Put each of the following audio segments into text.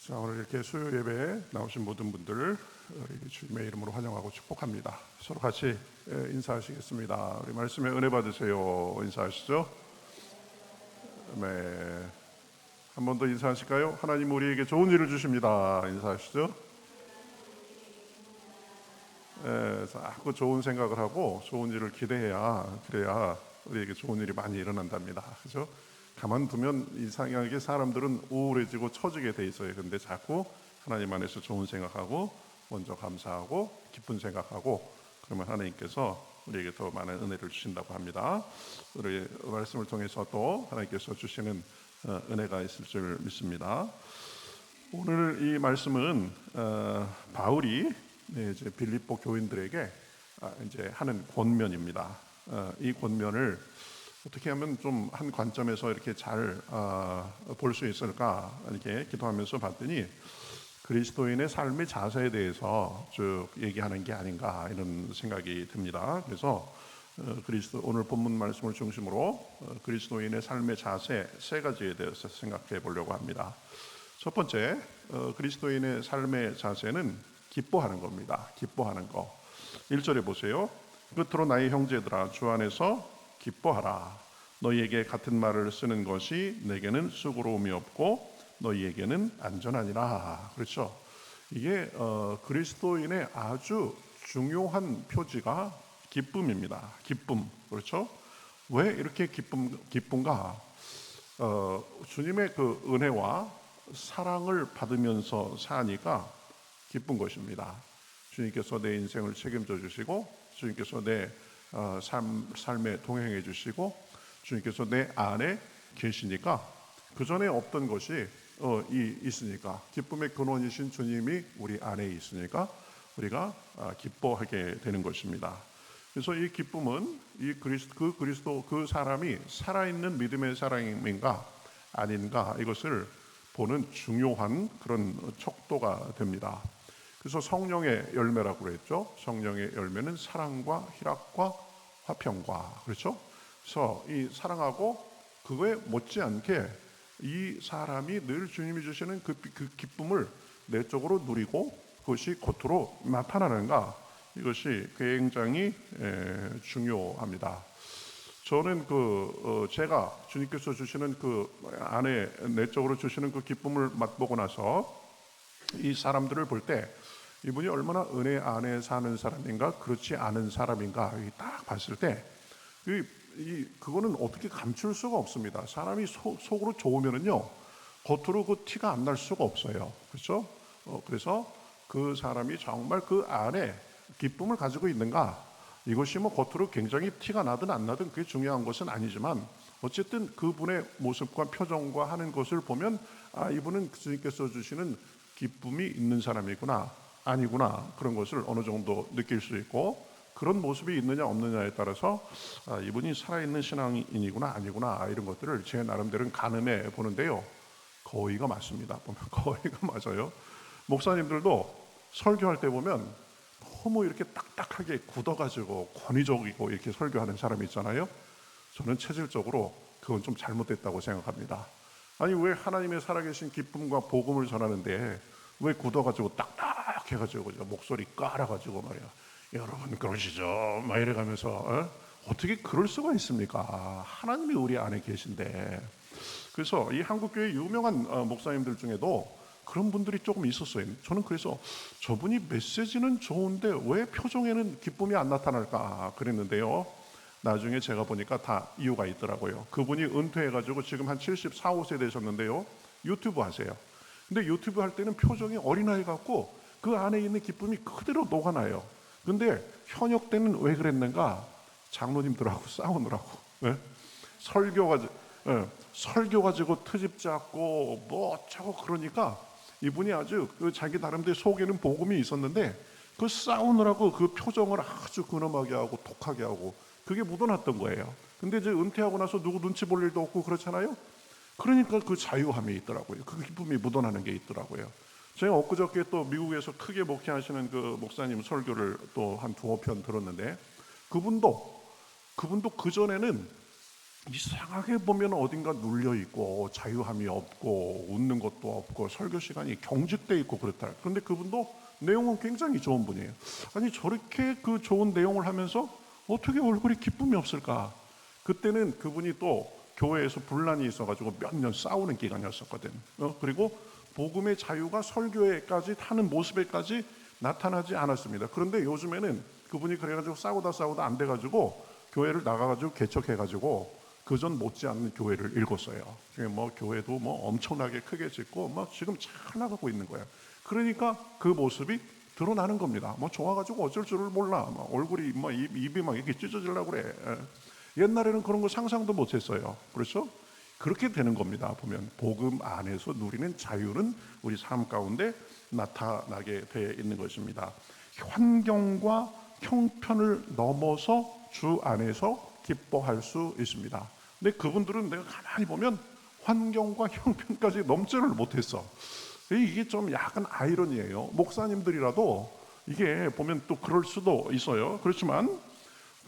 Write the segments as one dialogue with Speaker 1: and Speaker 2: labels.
Speaker 1: 자, 오늘 이렇게 수요 예배에 나오신 모든 분들 주님의 이름으로 환영하고 축복합니다. 서로 같이 인사하시겠습니다. 우리 말씀에 은혜 받으세요. 인사하시죠. 네. 한 번 더 인사하실까요? 하나님 우리에게 좋은 일을 주십니다. 인사하시죠. 네, 자꾸 좋은 생각을 하고 좋은 일을 기대해야 그래야 우리에게 좋은 일이 많이 일어난답니다. 그죠? 가만두면 이상하게 사람들은 우울해지고 처지게 돼 있어요. 근데 자꾸 하나님 안에서 좋은 생각하고 먼저 감사하고 기쁜 생각하고 그러면 하나님께서 우리에게 더 많은 은혜를 주신다고 합니다. 우리 말씀을 통해서 또 하나님께서 주시는 은혜가 있을 줄 믿습니다. 오늘 이 말씀은 바울이 이제 빌립보 교인들에게 이제 하는 권면입니다. 이 권면을 어떻게 하면 좀 한 관점에서 이렇게 잘 볼 수 있을까 이렇게 기도하면서 봤더니 그리스도인의 삶의 자세에 대해서 쭉 얘기하는 게 아닌가 이런 생각이 듭니다. 그래서 오늘 본문 말씀을 중심으로 그리스도인의 삶의 자세 세 가지에 대해서 생각해 보려고 합니다. 첫 번째, 그리스도인의 삶의 자세는 기뻐하는 겁니다. 기뻐하는 거. 1절에 보세요. 끝으로 나의 형제들아 주 안에서 기뻐하라. 너희에게 같은 말을 쓰는 것이 내게는 수고로움이 없고 너희에게는 안전하니라. 그렇죠. 이게 그리스도인의 아주 중요한 표지가 기쁨입니다. 기쁨. 그렇죠. 왜 이렇게 기쁜가? 주님의 그 은혜와 사랑을 받으면서 사니까 기쁜 것입니다. 주님께서 내 인생을 책임져 주시고 주님께서 내 삶에 동행해 주시고 주님께서 내 안에 계시니까 그 전에 없던 것이 있으니까 기쁨의 근원이신 주님이 우리 안에 있으니까 우리가 기뻐하게 되는 것입니다. 그래서 이 기쁨은 그리스도 그 사람이 살아있는 믿음의 사람인가 아닌가 이것을 보는 중요한 그런 척도가 됩니다. 그래서 성령의 열매라고 그랬죠. 성령의 열매는 사랑과 희락과 화평과 그렇죠. 그래서 이 사랑하고 그거에 못지않게 이 사람이 늘 주님이 주시는 그 기쁨을 내적으로 누리고 그것이 겉으로 나타나는가 이것이 굉장히 중요합니다. 저는 제가 주님께서 주시는 그 안에 내적으로 주시는 그 기쁨을 맛보고 나서 이 사람들을 볼 때 이분이 얼마나 은혜 안에 사는 사람인가 그렇지 않은 사람인가 딱 봤을 때 그거는 어떻게 감출 수가 없습니다. 사람이 속으로 좋으면은요 겉으로 그 티가 안 날 수가 없어요. 그렇죠? 그래서 그 사람이 정말 그 안에 기쁨을 가지고 있는가 이것이 뭐 겉으로 굉장히 티가 나든 안 나든 그게 중요한 것은 아니지만 어쨌든 그분의 모습과 표정과 하는 것을 보면 이분은 주님께서 주시는 기쁨이 있는 사람이구나 아니구나 그런 것을 어느 정도 느낄 수 있고 그런 모습이 있느냐 없느냐에 따라서 이분이 살아있는 신앙인이구나 아니구나 이런 것들을 제 나름대로는 가늠해 보는데요. 거의가 맞습니다. 보면 거의가 맞아요. 목사님들도 설교할 때 보면 너무 이렇게 딱딱하게 굳어가지고 권위적이고 이렇게 설교하는 사람이 있잖아요. 저는 체질적으로 그건 좀 잘못됐다고 생각합니다. 아니 왜 하나님의 살아계신 기쁨과 복음을 전하는데 왜 굳어가지고 딱딱해가지고 목소리 깔아가지고 말이야 여러분 그러시죠 막 이래가면서 어떻게 그럴 수가 있습니까? 하나님이 우리 안에 계신데. 그래서 이 한국교회 유명한 목사님들 중에도 그런 분들이 조금 있었어요. 저는 그래서 저분이 메시지는 좋은데 왜 표정에는 기쁨이 안 나타날까 그랬는데요. 나중에 제가 보니까 다 이유가 있더라고요. 그분이 은퇴해가지고 지금 한 74, 5세 되셨는데요. 유튜브 하세요. 근데 유튜브 할 때는 표정이 어린아이 같고 그 안에 있는 기쁨이 그대로 녹아나요. 근데 현역 때는 왜 그랬는가? 장로님들하고 싸우느라고. 네? 설교 가지고 트집 잡고 뭐 어쩌고 그러니까 이분이 아주 자기 나름대로 속에는 복음이 있었는데 그 싸우느라고 그 표정을 아주 근엄하게 하고 독하게 하고 그게 묻어났던 거예요. 근데 이제 은퇴하고 나서 누구 눈치 볼 일도 없고 그렇잖아요. 그러니까 그 자유함이 있더라고요. 그 기쁨이 묻어나는 게 있더라고요. 제가 엊그저께 또 미국에서 크게 목회하시는 그 목사님 설교를 또 한 두어 편 들었는데 그분도 그전에는 이상하게 보면 어딘가 눌려 있고 자유함이 없고 웃는 것도 없고 설교 시간이 경직돼 있고 그렇다. 그런데 그분도 내용은 굉장히 좋은 분이에요. 아니 저렇게 그 좋은 내용을 하면서 어떻게 얼굴에 기쁨이 없을까? 그때는 그분이 또 교회에서 분란이 있어가지고 몇 년 싸우는 기간이었었거든. 그리고 복음의 자유가 설교에까지 하는 모습에까지 나타나지 않았습니다. 그런데 요즘에는 그분이 그래가지고 싸우다 안 돼가지고 교회를 나가가지고 개척해가지고 그전 못지않는 교회를 읽었어요. 뭐 교회도 뭐 엄청나게 크게 짓고 막 지금 잘 나가고 있는 거예요. 그러니까 그 모습이 드러나는 겁니다. 뭐 좋아가지고 어쩔 줄을 몰라. 막 얼굴이 뭐 입이 막 이렇게 찢어지려고 그래. 옛날에는 그런 거 상상도 못했어요. 그렇죠? 그렇게 되는 겁니다. 보면 복음 안에서 누리는 자유는 우리 삶 가운데 나타나게 되어 있는 것입니다. 환경과 형편을 넘어서 주 안에서 기뻐할 수 있습니다. 근데 그분들은 내가 가만히 보면 환경과 형편까지 넘지를 못했어. 이게 좀 약간 아이러니예요. 목사님들이라도 이게 보면 또 그럴 수도 있어요. 그렇지만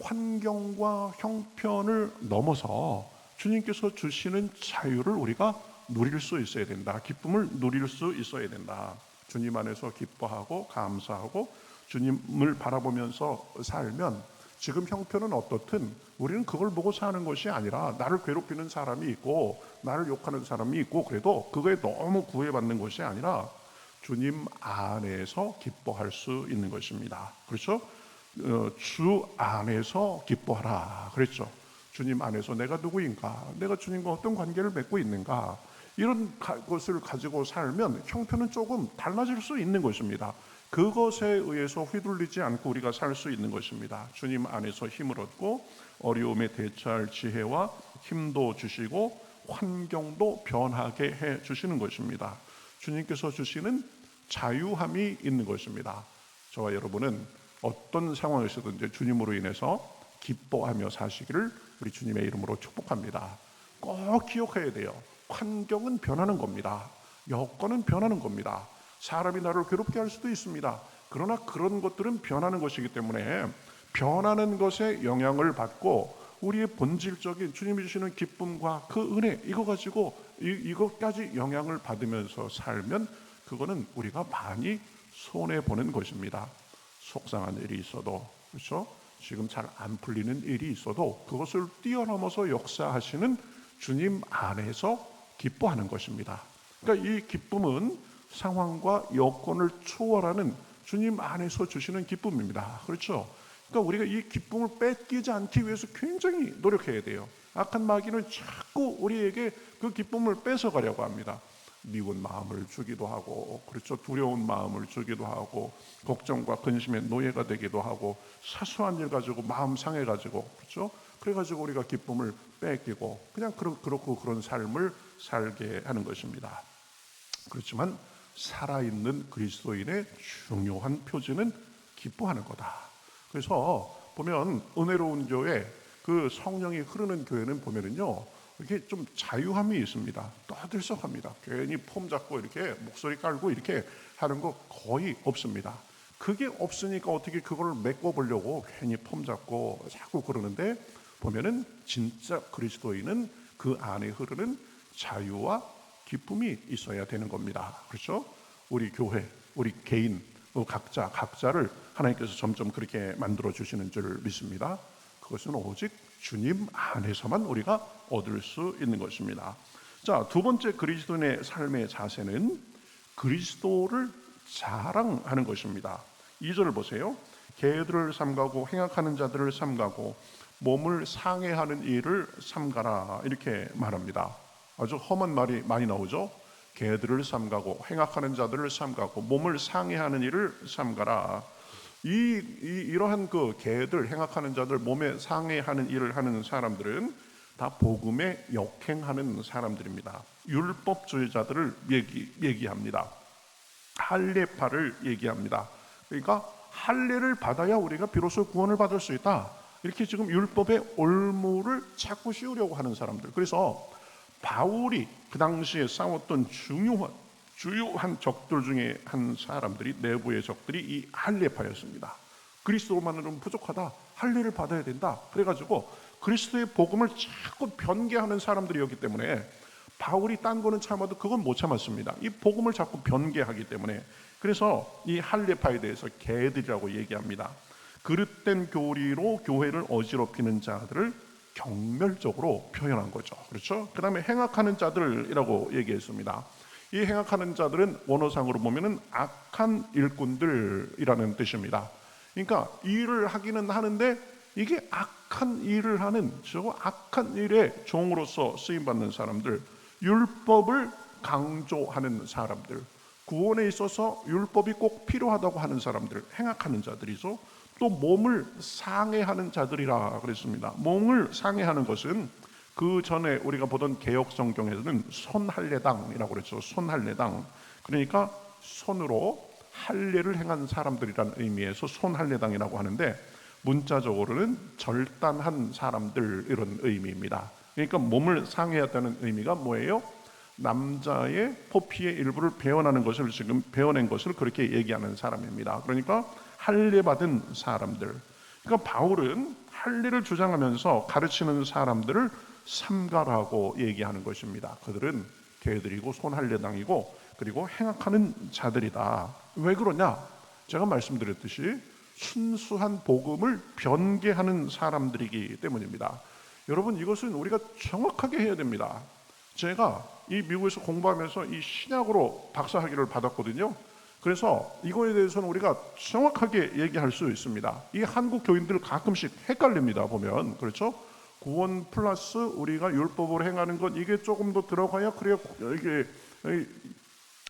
Speaker 1: 환경과 형편을 넘어서 주님께서 주시는 자유를 우리가 누릴 수 있어야 된다. 기쁨을 누릴 수 있어야 된다. 주님 안에서 기뻐하고 감사하고 주님을 바라보면서 살면 지금 형편은 어떻든 우리는 그걸 보고 사는 것이 아니라 나를 괴롭히는 사람이 있고 나를 욕하는 사람이 있고 그래도 그거에 너무 구애받는 것이 아니라 주님 안에서 기뻐할 수 있는 것입니다. 그렇죠? 주 안에서 기뻐하라 그랬죠. 주님 안에서 내가 누구인가, 내가 주님과 어떤 관계를 맺고 있는가, 이런 것을 가지고 살면 형편은 조금 달라질 수 있는 것입니다. 그것에 의해서 휘둘리지 않고 우리가 살 수 있는 것입니다. 주님 안에서 힘을 얻고 어려움에 대처할 지혜와 힘도 주시고 환경도 변하게 해 주시는 것입니다. 주님께서 주시는 자유함이 있는 것입니다. 저와 여러분은 어떤 상황에서든지 주님으로 인해서 기뻐하며 사시기를 우리 주님의 이름으로 축복합니다. 꼭 기억해야 돼요. 환경은 변하는 겁니다. 여건은 변하는 겁니다. 사람이 나를 괴롭게 할 수도 있습니다. 그러나 그런 것들은 변하는 것이기 때문에 변하는 것에 영향을 받고 우리의 본질적인 주님이 주시는 기쁨과 그 은혜 이거 가지고 이것까지 영향을 받으면서 살면 그거는 우리가 많이 손해보는 것입니다. 속상한 일이 있어도, 그렇죠? 지금 잘 안 풀리는 일이 있어도 그것을 뛰어넘어서 역사하시는 주님 안에서 기뻐하는 것입니다. 그러니까 이 기쁨은 상황과 여건을 초월하는 주님 안에서 주시는 기쁨입니다. 그렇죠? 그러니까 우리가 이 기쁨을 뺏기지 않기 위해서 굉장히 노력해야 돼요. 악한 마귀는 자꾸 우리에게 그 기쁨을 뺏어가려고 합니다. 미운 마음을 주기도 하고, 그렇죠? 두려운 마음을 주기도 하고, 걱정과 근심의 노예가 되기도 하고, 사소한 일 가지고 마음 상해가지고, 그렇죠? 그래가지고 우리가 기쁨을 뺏기고 그냥 그렇고 그런 삶을 살게 하는 것입니다. 그렇지만 살아있는 그리스도인의 중요한 표지는 기뻐하는 거다. 그래서 보면 은혜로운 교회, 그 성령이 흐르는 교회는 보면은요, 이렇게 좀 자유함이 있습니다. 떠들썩합니다. 괜히 폼 잡고 이렇게 목소리 깔고 이렇게 하는 거 거의 없습니다. 그게 없으니까 어떻게 그걸 메꿔보려고 괜히 폼 잡고 자꾸 그러는데, 보면은 진짜 그리스도인은 그 안에 흐르는 자유와 기쁨이 있어야 되는 겁니다. 그렇죠? 우리 교회, 우리 개인, 각자를 하나님께서 점점 그렇게 만들어 주시는 줄 믿습니다. 그것은 오직 주님 안에서만 우리가 얻을 수 있는 것입니다. 자, 두 번째 그리스도인의 삶의 자세는 그리스도를 자랑하는 것입니다. 2절 보세요. 개들을 삼가고 행악하는 자들을 삼가고 몸을 상해하는 일을 삼가라, 이렇게 말합니다. 아주 험한 말이 많이 나오죠. 개들을 삼가고 행악하는 자들을 삼가고 몸을 상해하는 일을 삼가라. 이러한 그 개들, 행악하는 자들, 몸에 상해하는 일을 하는 사람들은 다 복음에 역행하는 사람들입니다. 율법주의자들을 얘기합니다. 할례파를 얘기합니다. 그러니까 할례를 받아야 우리가 비로소 구원을 받을 수 있다, 이렇게 지금 율법의 올무를 자꾸 씌우려고 하는 사람들. 그래서 바울이 그 당시에 싸웠던 주요한 적들 중에 한 사람들이, 내부의 적들이 이 할례파였습니다. 그리스도만으로는 부족하다, 할례를 받아야 된다. 그래가지고 그리스도의 복음을 자꾸 변개하는 사람들이었기 때문에 바울이 딴 거는 참아도 그건 못 참았습니다. 이 복음을 자꾸 변개하기 때문에. 그래서 이 할례파에 대해서 개들이라고 얘기합니다. 그릇된 교리로 교회를 어지럽히는 자들을 경멸적으로 표현한 거죠. 그렇죠? 그 다음에 행악하는 자들이라고 얘기했습니다. 이 행악하는 자들은 원어상으로 보면은 악한 일꾼들이라는 뜻입니다. 그러니까 일을 하기는 하는데 이게 악한 일을 하는, 저 악한 일의 종으로서 쓰임받는 사람들, 율법을 강조하는 사람들, 구원에 있어서 율법이 꼭 필요하다고 하는 사람들, 행악하는 자들이죠. 또 몸을 상해하는 자들이라 그랬습니다. 몸을 상해하는 것은 그 전에 우리가 보던 개역 성경에서는 손할례당이라고 그랬죠. 손할례당. 그러니까 손으로 할례를 행한 사람들이라는 의미에서 손할례당이라고 하는데, 문자적으로는 절단한 사람들, 이런 의미입니다. 그러니까 몸을 상해했다는 의미가 뭐예요? 남자의 포피의 일부를 베어내는 것을, 지금 베어낸 것을 그렇게 얘기하는 사람입니다. 그러니까 할례 받은 사람들. 그러니까 바울은 할례를 주장하면서 가르치는 사람들을 삼가라고 얘기하는 것입니다. 그들은 개들이고 손할례당이고 그리고 행악하는 자들이다. 왜 그러냐? 제가 말씀드렸듯이 순수한 복음을 변개하는 사람들이기 때문입니다. 여러분, 이것은 우리가 정확하게 해야 됩니다. 제가 이 미국에서 공부하면서 이 신약으로 박사학위를 받았거든요. 그래서 이거에 대해서는 우리가 정확하게 얘기할 수 있습니다. 이 한국 교인들 가끔씩 헷갈립니다. 보면, 그렇죠? 구원 플러스 우리가 율법으로 행하는 것, 이게 조금 더 들어가야, 그래야 이게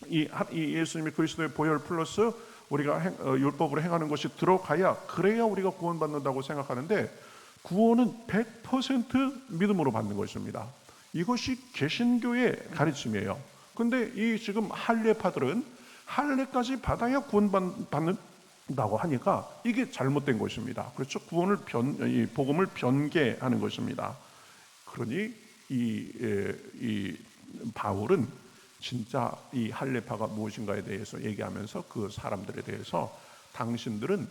Speaker 1: 이 예수님의 그리스도의 보혈 플러스 우리가 율법으로 행하는 것이 들어가야, 그래야 우리가 구원받는다고 생각하는데, 구원은 100% 믿음으로 받는 것입니다. 이것이 개신교의 가르침이에요. 근데 이 지금 할례파들은 할례까지 받아야 구원받는다고 하니까 이게 잘못된 것입니다. 그렇죠? 이 복음을 변개하는 것입니다. 그러니 이 바울은 진짜 이 할례파가 무엇인가에 대해서 얘기하면서 그 사람들에 대해서, 당신들은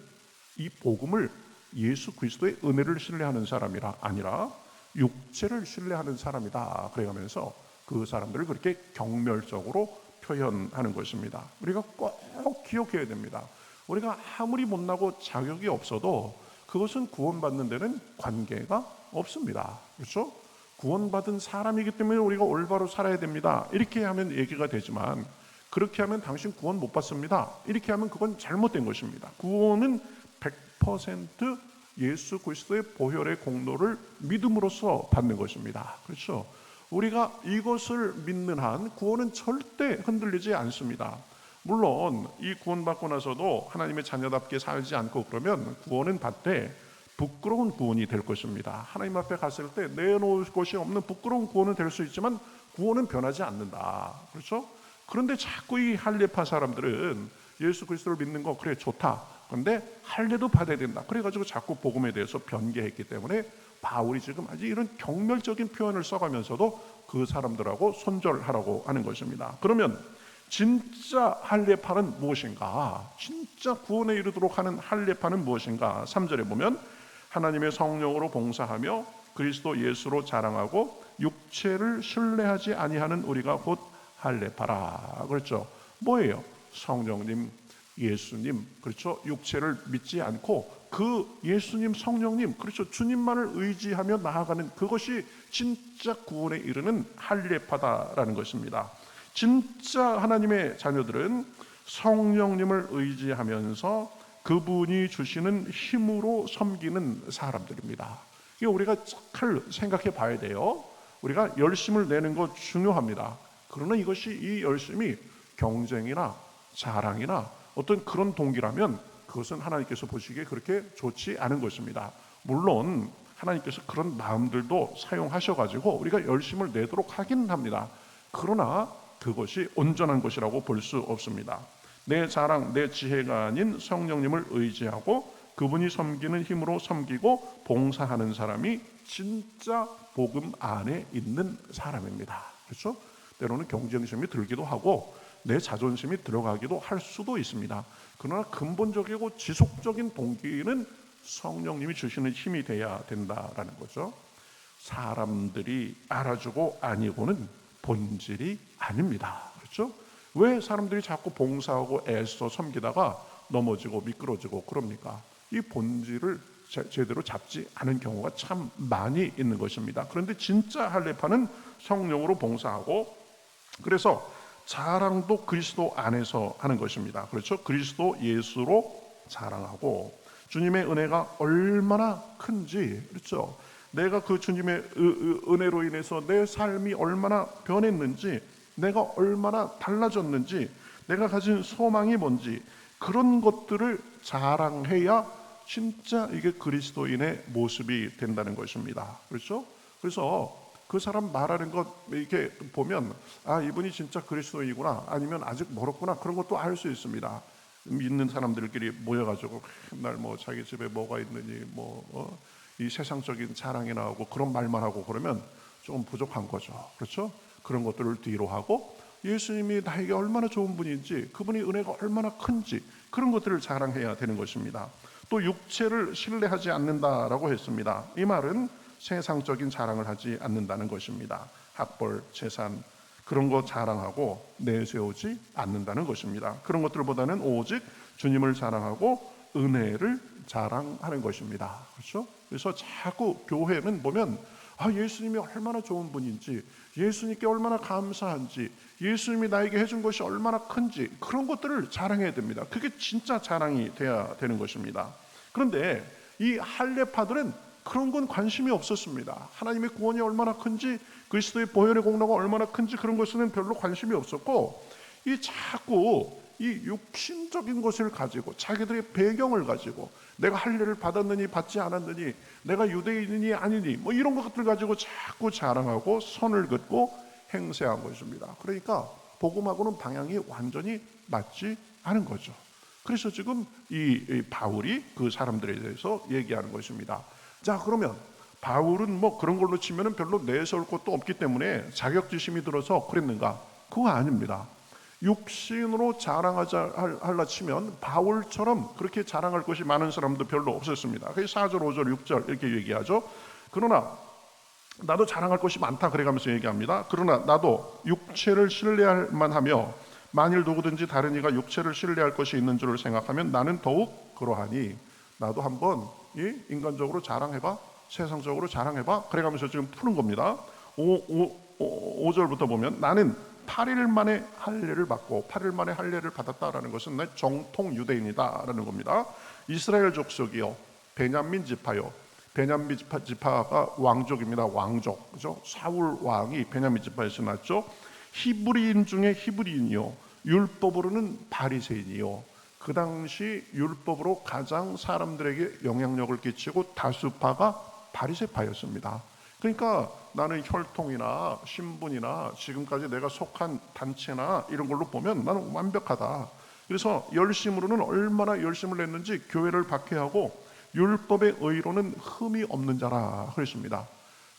Speaker 1: 이 복음을 예수 그리스도의 은혜를 신뢰하는 사람이라 아니라 육체를 신뢰하는 사람이다, 그래가면서 그 사람들을 그렇게 경멸적으로 표현하는 것입니다. 우리가 꼭 기억해야 됩니다. 우리가 아무리 못나고 자격이 없어도 그것은 구원받는 데는 관계가 없습니다. 그렇죠? 구원받은 사람이기 때문에 우리가 올바로 살아야 됩니다, 이렇게 하면 얘기가 되지만, 그렇게 하면 당신 구원 못 받습니다, 이렇게 하면 그건 잘못된 것입니다. 구원은 100% 예수 그리스도의 보혈의 공로를 믿음으로써 받는 것입니다. 그렇죠? 우리가 이것을 믿는 한 구원은 절대 흔들리지 않습니다. 물론 이 구원받고 나서도 하나님의 자녀답게 살지 않고 그러면 구원은 받되 부끄러운 구원이 될 것입니다. 하나님 앞에 갔을 때 내놓을 것이 없는 부끄러운 구원은 될 수 있지만 구원은 변하지 않는다. 그렇죠? 그런데 자꾸 이 할례파 사람들은 예수 그리스도를 믿는 거 그래 좋다, 그런데 할례도 받아야 된다, 그래가지고 자꾸 복음에 대해서 변개했기 때문에 바울이 지금 아주 이런 경멸적인 표현을 써가면서도 그 사람들하고 손절하라고 하는 것입니다. 그러면 진짜 할례파는 무엇인가? 진짜 구원에 이르도록 하는 할례파는 무엇인가? 3절에 보면 하나님의 성령으로 봉사하며 그리스도 예수로 자랑하고 육체를 신뢰하지 아니하는 우리가 곧 할례파라. 그렇죠? 뭐예요? 성령님, 예수님, 그렇죠? 육체를 믿지 않고 그 예수님, 성령님, 그렇죠? 주님만을 의지하며 나아가는 그것이 진짜 구원에 이르는 할례파다라는 것입니다. 진짜 하나님의 자녀들은 성령님을 의지하면서 그분이 주시는 힘으로 섬기는 사람들입니다. 이거 우리가 잘 생각해 봐야 돼요. 우리가 열심을 내는 거 중요합니다. 그러나 이것이, 이 열심이 경쟁이나 자랑이나 어떤 그런 동기라면 그것은 하나님께서 보시기에 그렇게 좋지 않은 것입니다. 물론 하나님께서 그런 마음들도 사용하셔가지고 우리가 열심을 내도록 하긴 합니다. 그러나 그것이 온전한 것이라고 볼 수 없습니다. 내 자랑, 내 지혜가 아닌 성령님을 의지하고 그분이 섬기는 힘으로 섬기고 봉사하는 사람이 진짜 복음 안에 있는 사람입니다. 그렇죠? 때로는 경쟁심이 들기도 하고 내 자존심이 들어가기도 할 수도 있습니다. 그러나 근본적이고 지속적인 동기는 성령님이 주시는 힘이 돼야 된다라는 거죠. 사람들이 알아주고 아니고는 본질이 아닙니다. 그렇죠? 왜 사람들이 자꾸 봉사하고 애써 섬기다가 넘어지고 미끄러지고 그럽니까? 이 본질을 제대로 잡지 않은 경우가 참 많이 있는 것입니다. 그런데 진짜 할례파는 성령으로 봉사하고, 그래서 자랑도 그리스도 안에서 하는 것입니다. 그렇죠? 그리스도 예수로 자랑하고, 주님의 은혜가 얼마나 큰지, 그렇죠? 내가 그 주님의 은혜로 인해서 내 삶이 얼마나 변했는지, 내가 얼마나 달라졌는지, 내가 가진 소망이 뭔지, 그런 것들을 자랑해야 진짜 이게 그리스도인의 모습이 된다는 것입니다. 그렇죠? 그래서 그 사람 말하는 것 이렇게 보면, 아, 이분이 진짜 그리스도인이구나, 아니면 아직 멀었구나, 그런 것도 알 수 있습니다. 믿는 사람들끼리 모여가지고 맨날 뭐 자기 집에 뭐가 있느니 이 세상적인 자랑이 나오고 그런 말만 하고 그러면 좀 부족한 거죠. 그렇죠? 그런 것들을 뒤로 하고 예수님이 나에게 얼마나 좋은 분인지, 그분이 은혜가 얼마나 큰지, 그런 것들을 자랑해야 되는 것입니다. 또 육체를 신뢰하지 않는다라고 했습니다. 이 말은 세상적인 자랑을 하지 않는다는 것입니다. 학벌, 재산, 그런 거 자랑하고 내세우지 않는다는 것입니다. 그런 것들보다는 오직 주님을 자랑하고 은혜를 자랑하는 것입니다. 그렇죠? 그래서 자꾸 교회는 보면, 아, 예수님이 얼마나 좋은 분인지, 예수님께 얼마나 감사한지, 예수님이 나에게 해준 것이 얼마나 큰지, 그런 것들을 자랑해야 됩니다. 그게 진짜 자랑이 돼야 되는 것입니다. 그런데 이 할례파들은 그런 건 관심이 없었습니다. 하나님의 구원이 얼마나 큰지, 그리스도의 보혈의 공로가 얼마나 큰지, 그런 것은 별로 관심이 없었고, 이 자꾸 이 육신적인 것을 가지고, 자기들의 배경을 가지고, 내가 할례를 받았느니 받지 않았느니, 내가 유대인이니 아니니, 뭐 이런 것들 가지고 자꾸 자랑하고 선을 긋고 행세한 것입니다. 그러니까 복음하고는 방향이 완전히 맞지 않은 거죠. 그래서 지금 이 바울이 그 사람들에 대해서 얘기하는 것입니다. 자, 그러면 바울은 뭐 그런 걸로 치면은 별로 내세울 것도 없기 때문에 자격지심이 들어서 그랬는가? 그거 아닙니다. 육신으로 자랑하자 할라 치면 바울처럼 그렇게 자랑할 것이 많은 사람도 별로 없었습니다. 그래서 4절, 5절, 6절 이렇게 얘기하죠. 그러나 나도 자랑할 것이 많다 그래가면서 얘기합니다. 그러나 나도 육체를 신뢰할 만하며 만일 누구든지 다른 이가 육체를 신뢰할 것이 있는 줄을 생각하면 나는 더욱 그러하니, 나도 한번 인간적으로 자랑해봐, 세상적으로 자랑해봐, 그래가면서 지금 푸는 겁니다. 5절부터 보면, 나는 8일 만에 할례를 받고 8일 만에 할례를 받았다라는 것은 내 정통 유대인이다라는 겁니다. 이스라엘 족속이요, 베냐민 지파요. 베냐민 지파가 왕족입니다. 왕족, 그죠? 사울 왕이 베냐민 지파에서 났죠. 히브리인 중에 히브리인이요, 율법으로는 바리새인이요. 그 당시 율법으로 가장 사람들에게 영향력을 끼치고 다수파가 바리새파였습니다. 그러니까 나는 혈통이나 신분이나 지금까지 내가 속한 단체나 이런 걸로 보면 나는 완벽하다. 그래서 열심으로는 얼마나 열심을 냈는지 교회를 박해하고 율법의 의로는 흠이 없는 자라 그랬습니다.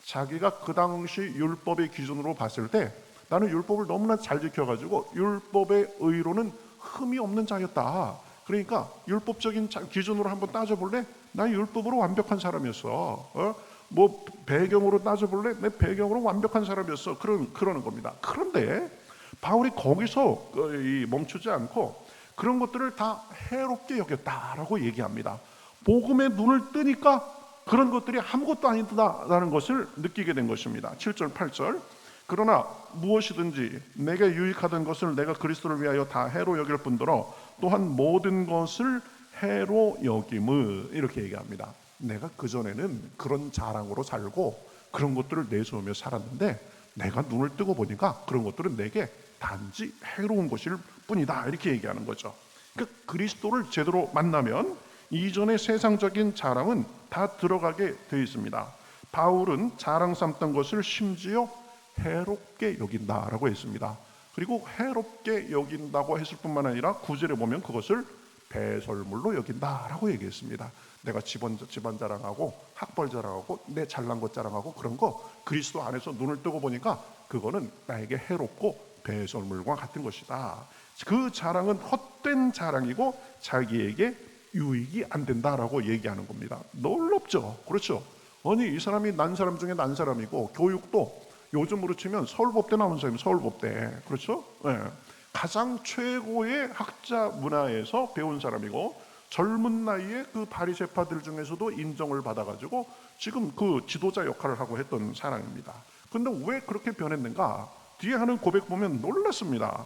Speaker 1: 자기가 그 당시 율법의 기준으로 봤을 때 나는 율법을 너무나 잘 지켜가지고 율법의 의로는 흠이 없는 자였다. 그러니까 율법적인 기준으로 한번 따져볼래? 나 율법으로 완벽한 사람이었어. 뭐 배경으로 따져볼래? 내 배경으로 완벽한 사람이었어. 그러는 겁니다. 그런데 바울이 거기서 멈추지 않고 그런 것들을 다 해롭게 여겼다라고 얘기합니다. 복음에 눈을 뜨니까 그런 것들이 아무것도 아니다라는 것을 느끼게 된 것입니다. 7절 8절, 그러나 무엇이든지 내게 유익하던 것을 내가 그리스도를 위하여 다 해로 여길 뿐더러 또한 모든 것을 해로 여김을, 이렇게 얘기합니다. 내가 그전에는 그런 자랑으로 살고 그런 것들을 내세우며 살았는데 내가 눈을 뜨고 보니까 그런 것들은 내게 단지 해로운 것일 뿐이다, 이렇게 얘기하는 거죠. 그러니까 그리스도를 제대로 만나면 이전의 세상적인 자랑은 다 들어가게 되어 있습니다. 바울은 자랑 삼던 것을 심지어 해롭게 여긴다라고 했습니다. 그리고 해롭게 여긴다고 했을 뿐만 아니라 9절에 보면 그것을 배설물로 여긴다라고 얘기했습니다. 내가 집안 자랑하고 학벌 자랑하고 내 잘난 것 자랑하고 그런 거 그리스도 안에서 눈을 뜨고 보니까 그거는 나에게 해롭고 배설물과 같은 것이다. 그 자랑은 헛된 자랑이고 자기에게 유익이 안 된다라고 얘기하는 겁니다. 놀랍죠? 그렇죠? 아니 이 사람이 난 사람 중에 난 사람이고 교육도 요즘으로 치면 서울법대 나온 사람이 서울법대, 그렇죠? 네. 가장 최고의 학자 문화에서 배운 사람이고 젊은 나이에 그 바리새파들 중에서도 인정을 받아가지고 지금 그 지도자 역할을 하고 했던 사람입니다. 그런데 왜 그렇게 변했는가? 뒤에 하는 고백 보면 놀랐습니다.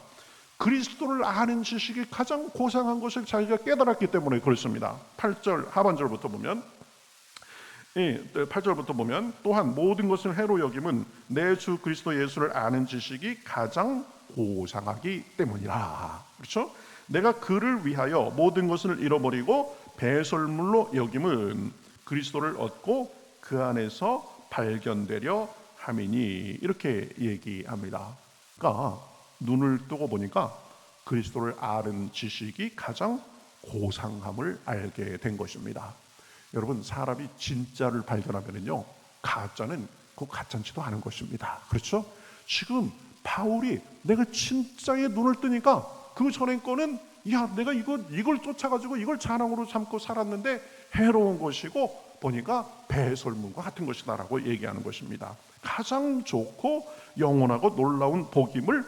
Speaker 1: 그리스도를 아는 지식이 가장 고상한 것을 자기가 깨달았기 때문에 그렇습니다. 8절 하반절부터 보면 8절부터 보면 또한 모든 것을 해로 여김은 내 주 그리스도 예수를 아는 지식이 가장 고상하기 때문이라. 그렇죠? 내가 그를 위하여 모든 것을 잃어버리고 배설물로 여김은 그리스도를 얻고 그 안에서 발견되려 함이니, 이렇게 얘기합니다. 그러니까 눈을 뜨고 보니까 그리스도를 아는 지식이 가장 고상함을 알게 된 것입니다. 여러분, 사람이 진짜를 발견하면요, 가짜는 그 가짜인지도 아는 것입니다. 그렇죠? 지금 바울이 내가 진짜의 눈을 뜨니까 그 전에 거는 야 내가 이걸 쫓아가지고 이걸 자랑으로 삼고 살았는데 해로운 것이고 보니까 배설물과 같은 것이다라고 얘기하는 것입니다. 가장 좋고 영원하고 놀라운 복임을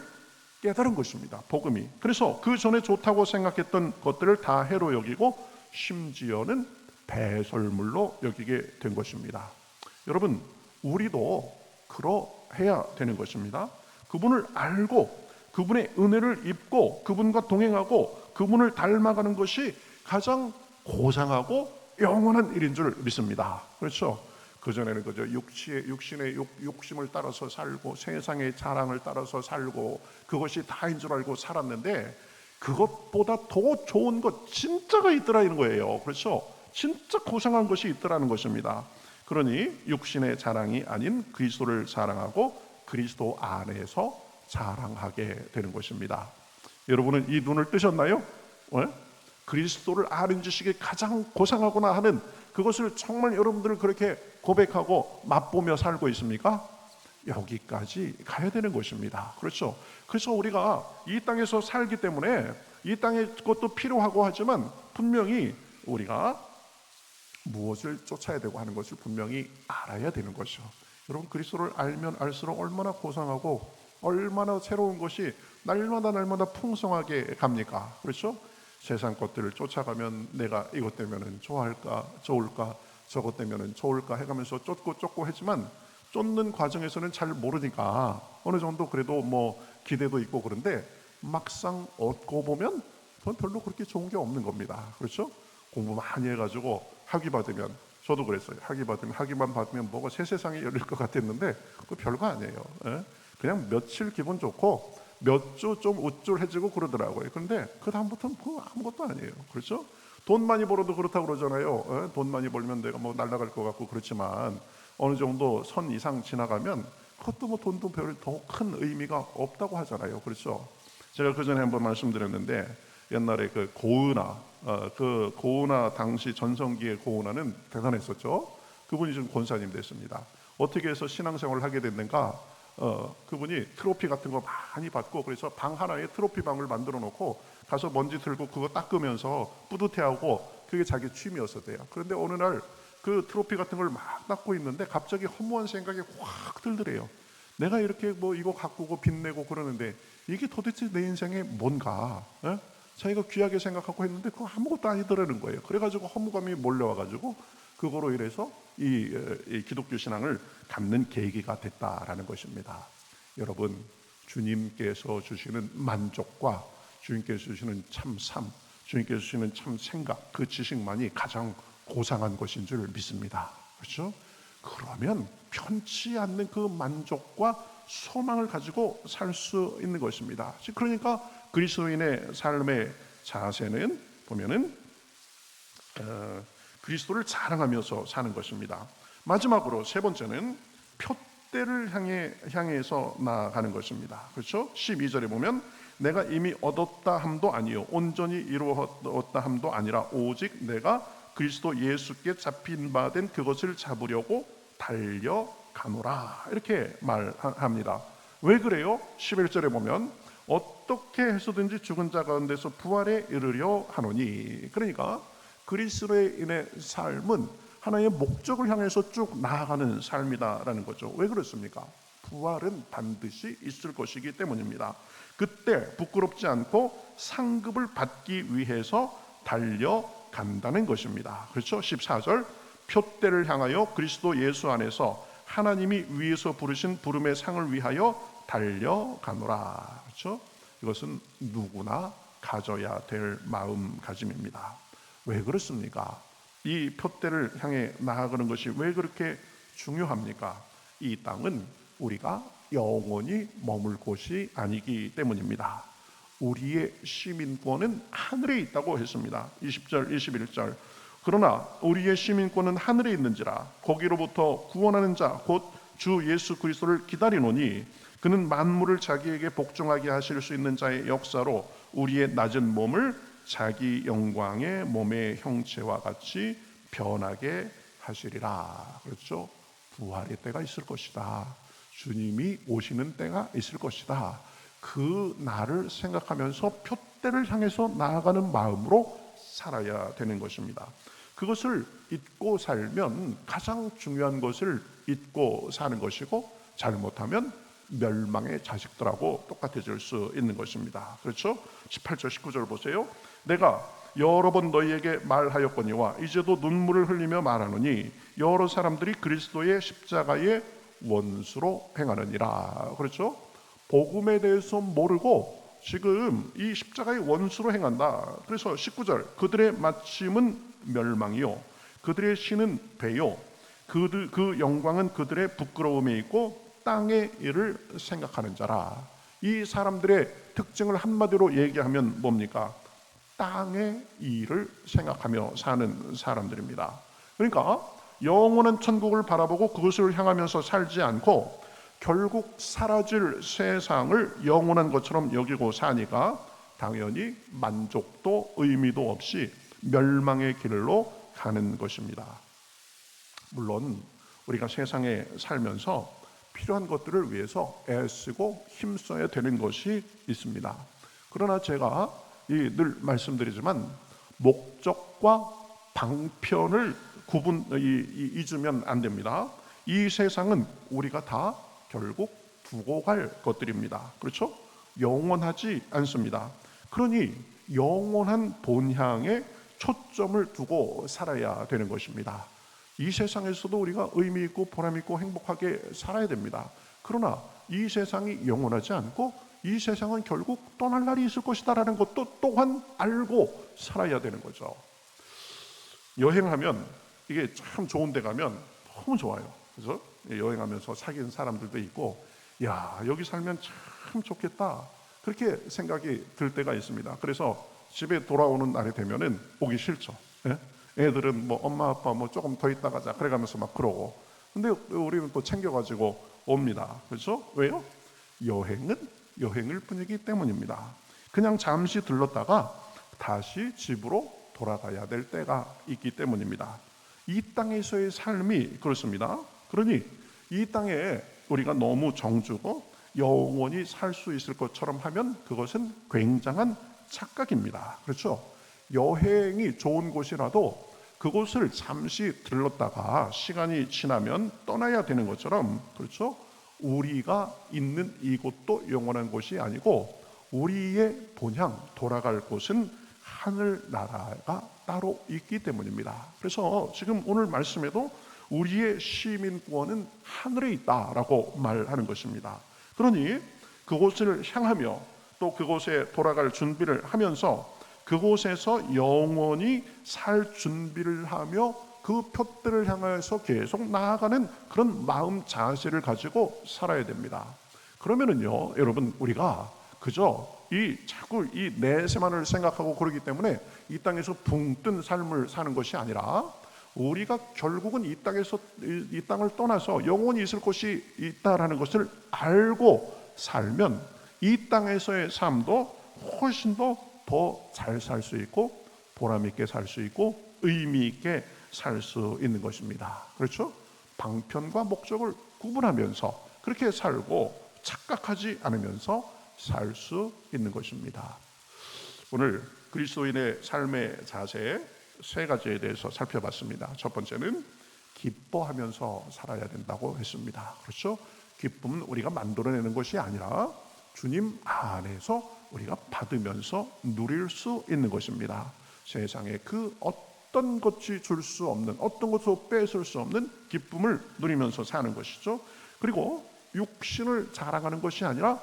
Speaker 1: 깨달은 것입니다. 복음이. 그래서 그 전에 좋다고 생각했던 것들을 다 해로 여기고 심지어는 배설물로 여기게 된 것입니다. 여러분, 우리도 그러해야 되는 것입니다. 그분을 알고 그분의 은혜를 입고 그분과 동행하고 그분을 닮아가는 것이 가장 고상하고 영원한 일인 줄 믿습니다. 그렇죠? 그전에는 그저 육신의 욕심을 따라서 살고 세상의 자랑을 따라서 살고 그것이 다인 줄 알고 살았는데 그것보다 더 좋은 것 진짜가 있더라는 거예요. 그렇죠? 진짜 고상한 것이 있더라는 것입니다. 그러니 육신의 자랑이 아닌 그리스도를 사랑하고 그리스도 안에서 자랑하게 되는 것입니다. 여러분은 이 눈을 뜨셨나요? 그리스도를 아는 지식이 가장 고상하구나 하는 그것을 정말 여러분들 그렇게 고백하고 맛보며 살고 있습니까? 여기까지 가야 되는 것입니다. 그렇죠? 그래서 우리가 이 땅에서 살기 때문에 이 땅의 것도 필요하고 하지만 분명히 우리가 무엇을 쫓아야 되고 하는 것을 분명히 알아야 되는 것이죠. 여러분, 그리스도를 알면 알수록 얼마나 고상하고 얼마나 새로운 것이 날마다 풍성하게 갑니까? 그렇죠? 세상 것들을 쫓아가면 내가 이것 때문에 좋아할까 좋을까 저것 때문에 좋을까 해가면서 쫓고 하지만 쫓는 과정에서는 잘 모르니까 어느 정도 그래도 뭐 기대도 있고 그런데 막상 얻고 보면 그건 별로 그렇게 좋은 게 없는 겁니다. 그렇죠? 공부 많이 해가지고 학위 받으면, 저도 그랬어요. 학위만 받으면 뭐가 새 세상이 열릴 것 같았는데 그거 별거 아니에요. 그냥 며칠 기분 좋고 몇 주 좀 우쭐해지고 그러더라고요. 그런데 그 다음부터는 그거 아무것도 아니에요. 그렇죠? 돈 많이 벌어도 그렇다고 그러잖아요. 돈 많이 벌면 내가 뭐 날아갈 것 같고 그렇지만 어느 정도 선 이상 지나가면 그것도 뭐 돈도 별 더 큰 의미가 없다고 하잖아요. 그렇죠? 제가 그 전에 한번 말씀드렸는데 옛날에 그 고은하 당시 전성기의 고은하는 대단했었죠. 그분이 지금 권사님 됐습니다. 어떻게 해서 신앙생활을 하게 됐는가? 그분이 트로피 같은 거 많이 받고 그래서 방 하나에 트로피 방을 만들어 놓고 가서 먼지 들고 그거 닦으면서 뿌듯해하고 그게 자기 취미였었대요. 그런데 어느 날 그 트로피 같은 걸 막 닦고 있는데 갑자기 허무한 생각이 확 들더래요. 내가 이렇게 뭐 이거 가꾸고 빛내고 그러는데 이게 도대체 내 인생에 뭔가? 자기가 귀하게 생각하고 했는데 그거 아무것도 아니더라는 거예요. 그래가지고 허무감이 몰려와가지고 그거로 인해서 이 기독교 신앙을 갖는 계기가 됐다라는 것입니다. 여러분, 주님께서 주시는 만족과 주님께서 주시는 참 삶, 주님께서 주시는 참 생각, 그 지식만이 가장 고상한 것인 줄 믿습니다. 그렇죠? 그러면 편치 않는 그 만족과 소망을 가지고 살 수 있는 것입니다. 그러니까 그리스도인의 삶의 자세는 보면은 그리스도를 자랑하면서 사는 것입니다. 마지막으로 세 번째는 표대를 향해서 나아가는 것입니다. 그렇죠? 12절에 보면 내가 이미 얻었다 함도 아니요 온전히 이루었다 함도 아니라 오직 내가 그리스도 예수께 잡힌 바 된 그것을 잡으려고 달려가노라, 이렇게 말합니다. 왜 그래요? 11절에 보면 어떻게 해서든지 죽은 자 가운데서 부활에 이르려 하노니, 그러니까 그리스도인의 삶은 하나의 목적을 향해서 쭉 나아가는 삶이다라는 거죠. 왜 그렇습니까? 부활은 반드시 있을 것이기 때문입니다. 그때 부끄럽지 않고 상급을 받기 위해서 달려간다는 것입니다. 그렇죠? 14절, 표대를 향하여 그리스도 예수 안에서 하나님이 위에서 부르신 부름의 상을 위하여 달려가노라. 그렇죠? 이것은 누구나 가져야 될 마음가짐입니다. 왜 그렇습니까? 이 표대를 향해 나아가는 것이 왜 그렇게 중요합니까? 이 땅은 우리가 영원히 머물 곳이 아니기 때문입니다. 우리의 시민권은 하늘에 있다고 했습니다. 20절, 21절. 그러나 우리의 시민권은 하늘에 있는지라 거기로부터 구원하는 자 곧 주 예수 그리스도를 기다리노니 그는 만물을 자기에게 복종하게 하실 수 있는 자의 역사로 우리의 낮은 몸을 자기 영광의 몸의 형체와 같이 변하게 하시리라. 그렇죠? 부활의 때가 있을 것이다. 주님이 오시는 때가 있을 것이다. 그 날을 생각하면서 표대를 향해서 나아가는 마음으로 살아야 되는 것입니다. 그것을 잊고 살면 가장 중요한 것을 잊고 사는 것이고, 잘못하면 멸망의 자식들하고 똑같아질 수 있는 것입니다. 그렇죠? 18절 19절 보세요. 내가 여러 번 너희에게 말하였거니와 이제도 눈물을 흘리며 말하노니 여러 사람들이 그리스도의 십자가의 원수로 행하느니라. 그렇죠? 복음에 대해서 모르고 지금 이 십자가의 원수로 행한다. 그래서 19절, 그들의 마침은 멸망이요 그들의 신은 배요 그 영광은 그들의 부끄러움에 있고 땅의 일을 생각하는 자라. 이 사람들의 특징을 한마디로 얘기하면 뭡니까? 땅의 일을 생각하며 사는 사람들입니다. 그러니까 영원한 천국을 바라보고 그것을 향하면서 살지 않고 결국 사라질 세상을 영원한 것처럼 여기고 사니까 당연히 만족도 의미도 없이 멸망의 길로 가는 것입니다. 물론 우리가 세상에 살면서 필요한 것들을 위해서 애쓰고 힘써야 되는 것이 있습니다. 그러나 제가 늘 말씀드리지만 목적과 방편을 잊으면 안 됩니다. 이 세상은 우리가 다 결국 두고 갈 것들입니다. 그렇죠? 영원하지 않습니다. 그러니 영원한 본향에 초점을 두고 살아야 되는 것입니다. 이 세상에서도 우리가 의미 있고 보람 있고 행복하게 살아야 됩니다. 그러나 이 세상이 영원하지 않고 이 세상은 결국 떠날 날이 있을 것이다라는 것도 또한 알고 살아야 되는 거죠. 여행하면 이게 참 좋은 데 가면 너무 좋아요. 그래서 여행하면서 사귄 사람들도 있고, 야, 여기 살면 참 좋겠다, 그렇게 생각이 들 때가 있습니다. 그래서 집에 돌아오는 날이 되면은 오기 싫죠. 예? 애들은 뭐 엄마 아빠 뭐 조금 더 있다 가자 그래가면서 막 그러고, 근데 우리는 또 챙겨가지고 옵니다. 그렇죠? 왜요? 여행은 여행일 뿐이기 때문입니다. 그냥 잠시 들렀다가 다시 집으로 돌아가야 될 때가 있기 때문입니다. 이 땅에서의 삶이 그렇습니다. 그러니 이 땅에 우리가 너무 정주고 영원히 살 수 있을 것처럼 하면 그것은 굉장한 착각입니다. 그렇죠? 여행이 좋은 곳이라도 그곳을 잠시 들렀다가 시간이 지나면 떠나야 되는 것처럼, 그렇죠? 우리가 있는 이곳도 영원한 곳이 아니고 우리의 본향 돌아갈 곳은 하늘나라가 따로 있기 때문입니다. 그래서 지금 오늘 말씀에도 우리의 시민권은 하늘에 있다라고 말하는 것입니다. 그러니 그곳을 향하며 또 그곳에 돌아갈 준비를 하면서 그곳에서 영원히 살 준비를 하며 그 표대를 향해서 계속 나아가는 그런 마음 자세를 가지고 살아야 됩니다. 그러면은요, 여러분, 우리가 그저 자꾸 이 내세만을 생각하고 그러기 때문에 이 땅에서 붕 뜬 삶을 사는 것이 아니라 우리가 결국은 이 땅을 떠나서 영원히 있을 곳이 있다라는 것을 알고 살면 이 땅에서의 삶도 훨씬 더 잘 살 수 있고 보람 있게 살 수 있고 의미 있게 살 수 있는 것입니다. 그렇죠? 방편과 목적을 구분하면서 그렇게 살고 착각하지 않으면서 살 수 있는 것입니다. 오늘 그리스도인의 삶의 자세 세 가지에 대해서 살펴봤습니다. 첫 번째는 기뻐하면서 살아야 된다고 했습니다. 그렇죠? 기쁨은 우리가 만들어내는 것이 아니라 주님 안에서 우리가 받으면서 누릴 수 있는 것입니다. 세상에 그 어떤 것이 줄 수 없는, 어떤 것도 뺏을 수 없는 기쁨을 누리면서 사는 것이죠. 그리고 육신을 자랑하는 것이 아니라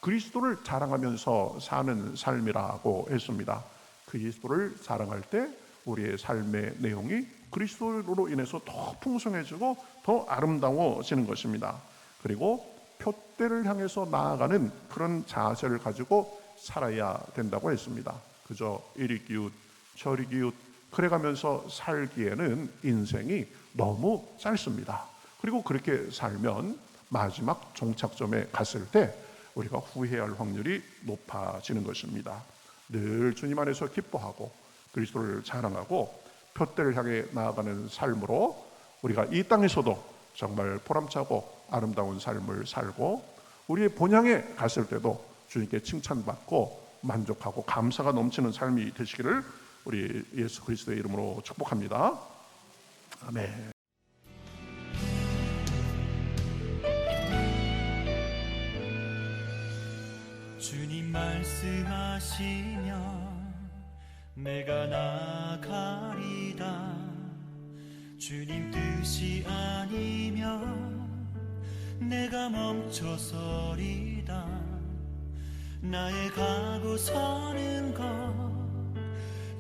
Speaker 1: 그리스도를 자랑하면서 사는 삶이라고 했습니다. 그리스도를 자랑할 때 우리의 삶의 내용이 그리스도로 인해서 더 풍성해지고 더 아름다워지는 것입니다. 그리고 표대를 향해서 나아가는 그런 자세를 가지고 살아야 된다고 했습니다. 그저 이리 기웃 저리 기웃 그래가면서 살기에는 인생이 너무 짧습니다. 그리고 그렇게 살면 마지막 종착점에 갔을 때 우리가 후회할 확률이 높아지는 것입니다. 늘 주님 안에서 기뻐하고 그리스도를 자랑하고 표대를 향해 나아가는 삶으로 우리가 이 땅에서도 정말 보람차고 아름다운 삶을 살고 우리의 본향에 갔을 때도 주님께 칭찬받고 만족하고 감사가 넘치는 삶이 되시기를 우리 예수 그리스도의 이름으로 축복합니다. 아멘.
Speaker 2: 주님 말씀하시면 내가 나가리다. 주님 뜻이 아니면 내가 멈춰서리다. 나의 가고 서는 것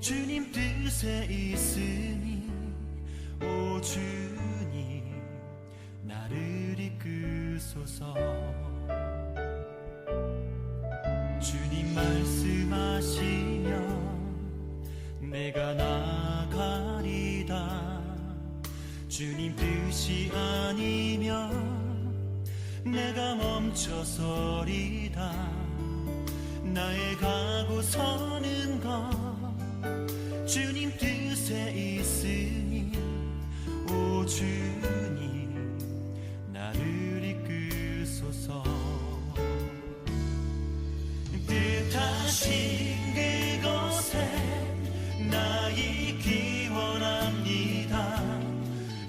Speaker 2: 주님 뜻에 있으니 오 주님 나를 이끄소서. 주님 말씀하시면 내가 나가리다. 주님 뜻이 아니면 내가 멈춰서리다. 나의 가고 서는 것 주님 뜻에 있으니 오 주님 나를 이끄소서. 뜻하신 그곳에 나 있기 원합니다.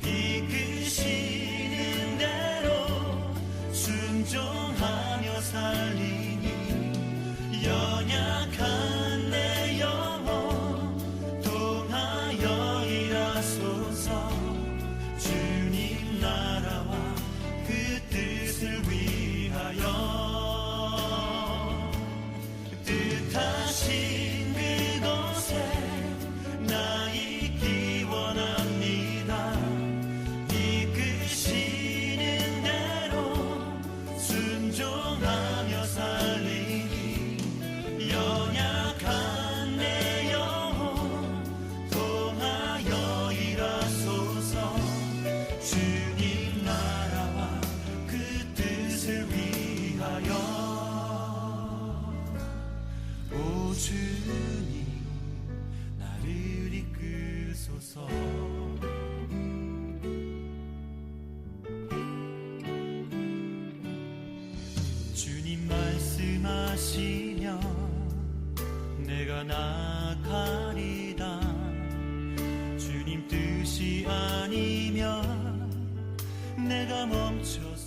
Speaker 2: 이끄시는 대로 순종하며 살리니 연약한 내 영혼 통하여 일하소서. 주님 나라와 그 뜻을 위하여 뜻하신 그곳에 나 있기 원합니다. 이끄시는 대로 순종하며 살리니 연약한 내 영혼 통하여 일하소서. 주님 나라와 그 뜻을 위하여 오 주님 나를 이끄소서. 주님 말씀하시면 내가 나가리다. 주님 뜻이 아니면 내가 멈춰서